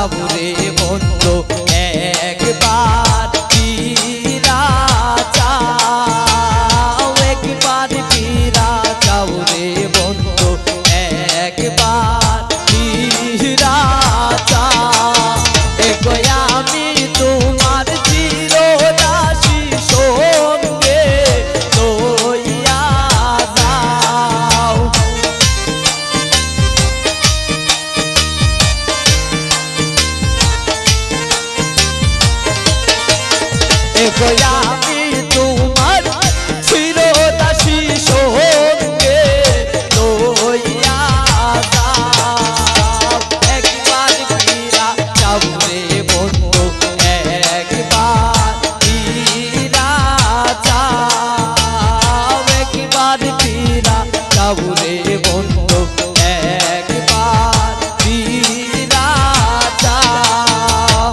যাবরে বন্ধু একবার ফিরা যাও, একবার ফিরা যাবরে বন্ধু একবার ফিরা যাও। এগো আমি তোমার চিরদাসী সঙ্গে লইয়া যাও। এগো আমি তোমার চিরদাসী সঙ্গে লইয়া যাও, একবার ফিরা যাবরে বন্ধু একবার ফিরা যাও, একবার ফিরা যাবরে বন্ধু একবার ফিরা যাও।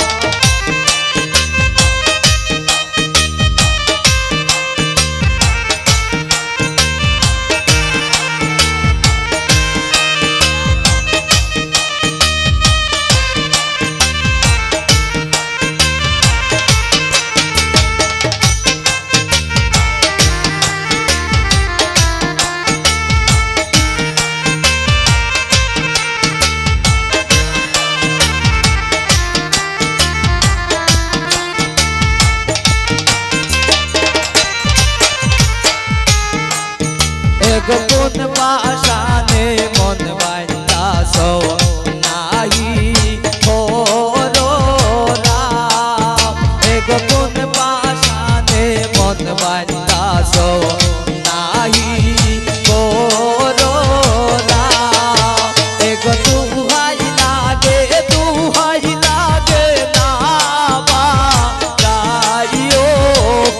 এগো কোন পাশানে মন বাইন্দাস নাহি হররা, এগো কোন পাশানে মন বাইন্দাস নাহি হররা। এগো দুহাই লাগে না বা গাইও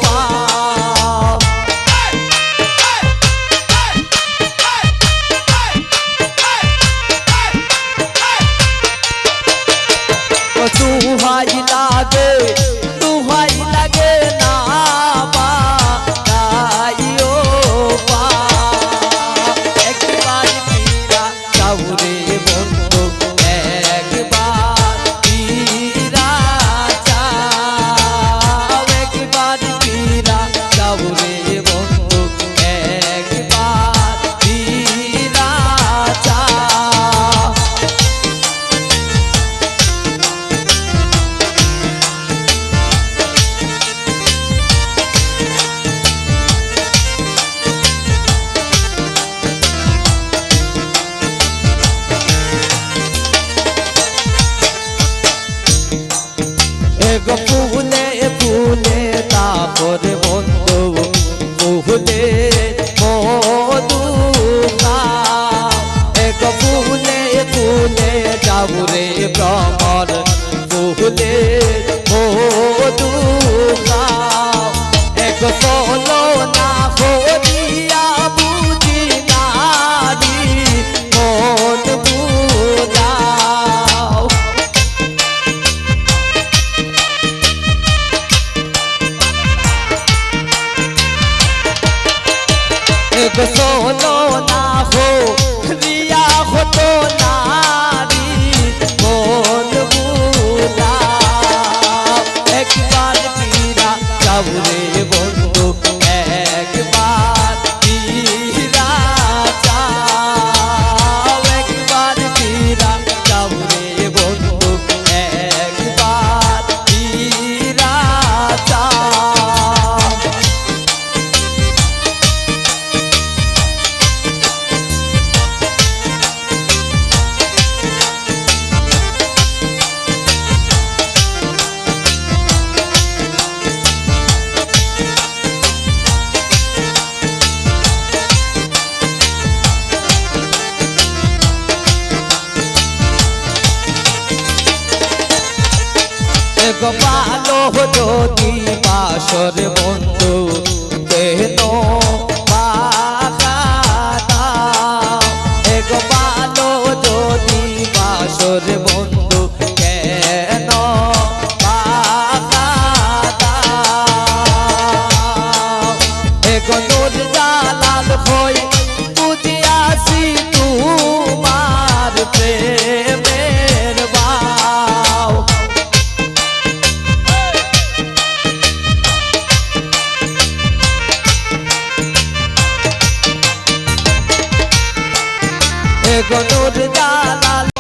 পা। দুহাই লাগে না বা গাইও পা, একবার ফিরা যাবরে বন্ধু একবার ফিরা যাও, একবার ফিরা যাবরে বন্ধু একবার ফিরা যাও। এগো ফুলে ফুলে তাপর বন্ধু ফুলে মধু খাও, এগো ফুলে ফুলে যাবরে ভ্রমর ফুলে মধু খাও। এগো চলো না হরিয়া বুঝি নারী মন বুঝাও। এগো চলো না হরিয়া হতো নারী মন বুঝাও, একবার ফিরা যাবরে বন্ধু একবার ফিরা যাও, একবার ফিরা যাবরে বন্ধু একবার ফিরা যাও। এগো ভালো যদি বাসর বন্ধু দেন বাগানা, এগো ভালো যদি বাসর বন্ধু কেন বাগানা। এগো নূর জালাল হই বুঝিয়াছি তোমার প্রেমের বা গো নূর জালাল